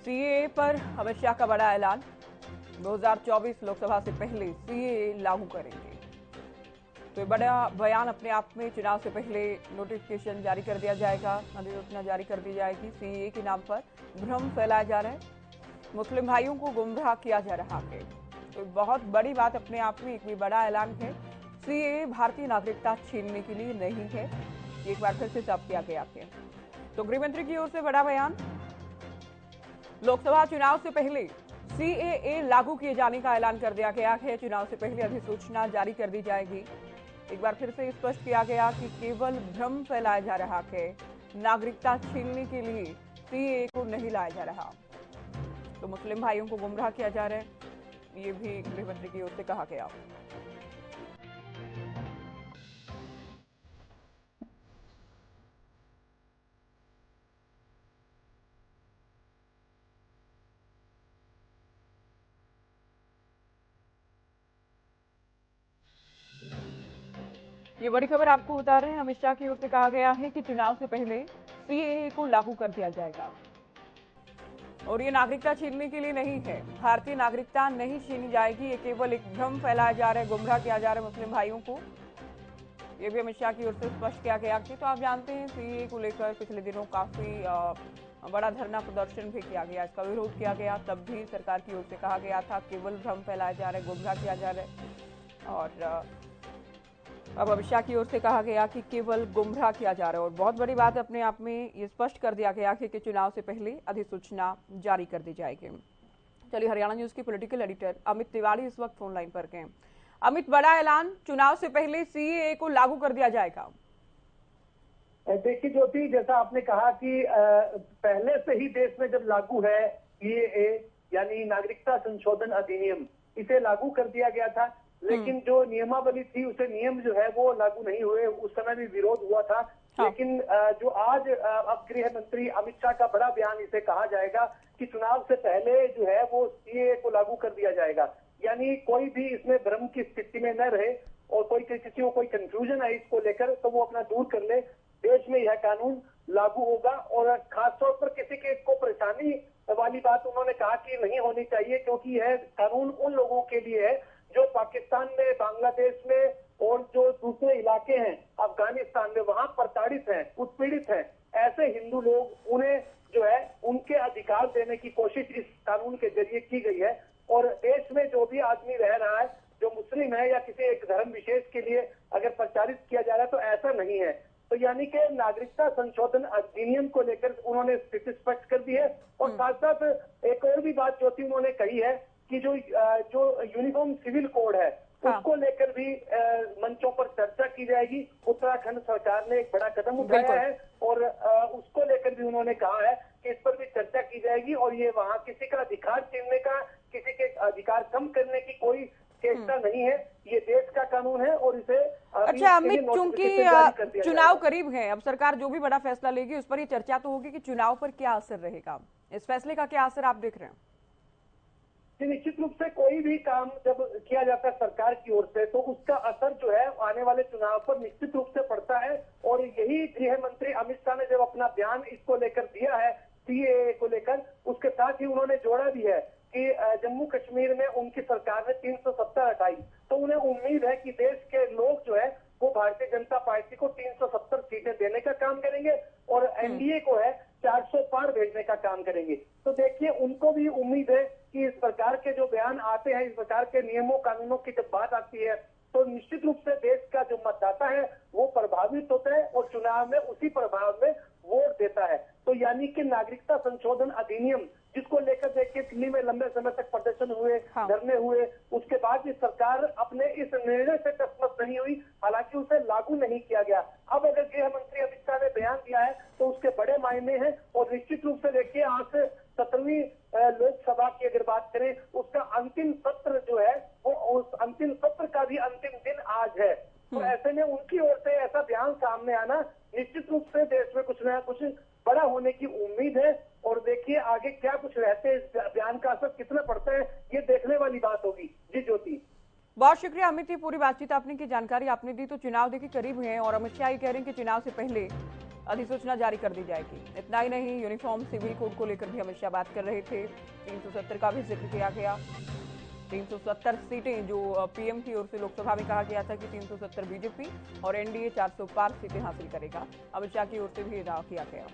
CAA पर अमित शाह का बड़ा ऐलान। 2024 लोकसभा से पहले सीएए लागू करेंगे। तो ये बड़ा बयान अपने आप में। चुनाव से पहले नोटिफिकेशन जारी कर दिया जाएगा, अधिसूचना जारी कर दी जाएगी। सीएए के नाम पर भ्रम फैलाया जा रहा है, मुस्लिम भाइयों को गुमराह किया जा रहा है। तो बहुत बड़ी बात अपने आप में, एक भी बड़ा ऐलान है। सीएए भारतीय नागरिकता छीनने के लिए नहीं है, एक बार फिर से साफ किया गया है। तो गृहमंत्री की ओर से बड़ा बयान। लोकसभा चुनाव से पहले सीएए लागू किए जाने का ऐलान कर दिया गया है। चुनाव से पहले अधिसूचना जारी कर दी जाएगी। एक बार फिर से स्पष्ट किया गया कि केवल भ्रम फैलाया जा रहा है, नागरिकता छीनने के लिए सीएए को नहीं लाया जा रहा। तो मुस्लिम भाइयों को गुमराह किया जा रहा है, ये भी गृहमंत्री की ओर से कहा गया। ये बड़ी खबर आपको बता रहे हैं। अमित शाह की ओर से कहा गया है कि चुनाव से पहले सीएए को लागू कर दिया जाएगा और ये नागरिकता छीनने के लिए नहीं है। भारतीय नागरिकता नहीं छीनी जाएगी, ये केवल एक भ्रम फैलाया जा रहा है, गुमराह किया जा रहा है मुस्लिम भाइयों को। ये भी अमित शाह की ओर से स्पष्ट किया गया कि तो आप जानते हैं सीएए को लेकर पिछले दिनों काफी बड़ा धरना प्रदर्शन भी किया गया, इसका विरोध किया गया। तब भी सरकार की ओर से कहा गया था केवल भ्रम फैलाया जा रहा है, गुमराह किया जा रहा है। और अब अमित शाह की ओर से कहा गया कि केवल गुमराह किया जा रहा है। और बहुत बड़ी बात अपने आप में, ये स्पष्ट कर दिया गया कि चुनाव से पहले अधिसूचना जारी कर दी जाएगी। चलिए, हरियाणा न्यूज के पॉलिटिकल एडिटर अमित तिवारी इस वक्त फोन लाइन पर हैं। अमित, बड़ा ऐलान, चुनाव से पहले सीएए को लागू कर दिया जाएगा। देखिए ज्योति, जैसा आपने कहा कि पहले से ही देश में जब लागू है सीएए यानी नागरिकता संशोधन अधिनियम, इसे लागू कर दिया गया था। लेकिन जो नियमावली थी, उसे नियम जो है वो लागू नहीं हुए। उस समय भी विरोध हुआ था। हाँ। लेकिन जो आज अब गृह मंत्री अमित शाह का बड़ा बयान, इसे कहा जाएगा कि चुनाव से पहले जो है वो सीएए को लागू कर दिया जाएगा। यानी कोई भी इसमें भ्रम की स्थिति में न रहे और कोई किसी को कोई कंफ्यूजन है इसको लेकर, तो वो अपना दूर कर ले। देश में यह कानून लागू होगा और खासतौर पर किसी के को परेशानी वाली बात उन्होंने कहा कि नहीं होनी चाहिए, क्योंकि यह कानून उन लोगों के लिए है जो पाकिस्तान में, बांग्लादेश में और जो दूसरे इलाके हैं अफगानिस्तान में, वहां प्रताड़ित हैं, उत्पीड़ित हैं। ऐसे हिंदू लोग, उन्हें जो है उनके अधिकार देने की कोशिश इस कानून के जरिए की गई है। और देश में जो भी आदमी रह रहा है, जो मुस्लिम है या किसी एक धर्म विशेष के लिए अगर प्रचारित किया जा रहा है, तो ऐसा नहीं है। तो यानी कि नागरिकता संशोधन अधिनियम को लेकर उन्होंने स्थिति स्पष्ट कर दी है। और साथ साथ एक और भी बात जो थी उन्होंने कही है कि जो यूनिफॉर्म सिविल कोड है, हाँ। उसको लेकर भी मंचों पर चर्चा की जाएगी। उत्तराखंड सरकार ने एक बड़ा कदम उठाया है और उसको लेकर भी उन्होंने कहा है कि इस पर भी चर्चा की जाएगी। और ये वहाँ किसी का अधिकार छीनने का, किसी के अधिकार कम करने की कोई चेष्टा नहीं है। ये देश का कानून है और इसे अच्छा अमित, चूंकि चुनाव करीब है, अब सरकार जो भी बड़ा फैसला लेगी उस पर ये चर्चा तो होगी कि चुनाव पर क्या असर रहेगा। इस फैसले का क्या असर आप देख रहे हैं? निश्चित रूप से कोई भी काम जब किया जाता है सरकार की ओर से, तो उसका असर जो है आने वाले चुनाव पर निश्चित रूप से पड़ता है। और यही गृह मंत्री अमित शाह ने जब अपना बयान इसको लेकर दिया है सीएए को लेकर, उसके साथ ही उन्होंने जोड़ा भी है कि जम्मू कश्मीर में उनकी सरकार ने 370 हटाई। तो उन्हें उम्मीद है कि देश के लोग जो है वो भारतीय जनता पार्टी को 370 सीटें देने का काम करेंगे और एनडीए को है 400 पार भेजने का काम करेंगे। तो देखिए, उनको भी उम्मीद है कि इस प्रकार के जो बयान आते हैं, इस प्रकार के नियमों कानूनों की जब बात आती है, तो निश्चित रूप से देश का जो मतदाता है वो प्रभावित होता है और चुनाव में उसी प्रभाव में वोट देता है। तो यानी कि नागरिकता संशोधन अधिनियम, जिसको लेकर देखिए दिल्ली में लंबे समय तक प्रदर्शन हुए, धरने हुए, उसके बाद भी सरकार अपने इस निर्णय से तसमस नहीं हुई। हालांकि उसे लागू नहीं किया गया। अब अगर गृह मंत्री अमित शाह ने बयान दिया है तो उसके बड़े मायने हैं। और निश्चित रूप से देखिए, आज से 17वीं लोकसभा की अगर बात करें, उसका अंतिम सत्र जो है वो, उस अंतिम सत्र का भी अंतिम दिन आज है। तो ऐसे में उनकी ओर से ऐसा बयान सामने आना, निश्चित रूप से देश में कुछ नया कुछ बड़ा होने की उम्मीद है। और देखिए आगे क्या कुछ रहते हैं, इस बयान का असर कितना पड़ता है, ये देखने वाली बात होगी। जी ज्योति। बहुत शुक्रिया अमित, ये पूरी बातचीत आपने की, जानकारी आपने दी। तो चुनाव देखिए करीब हैं और अमित शाह ये कह रहे हैं कि चुनाव से पहले अधिसूचना जारी कर दी जाएगी। इतना ही नहीं, यूनिफॉर्म सिविल कोड को लेकर भी अमित शाह बात कर रहे थे। 370 का भी जिक्र किया गया। 370 सीटें जो पीएम की ओर से लोकसभा में कहा गया था कि 370 बीजेपी और एनडीए 400 पार सीटें हासिल करेगा, अमित शाह की ओर से भी ये दावा किया गया।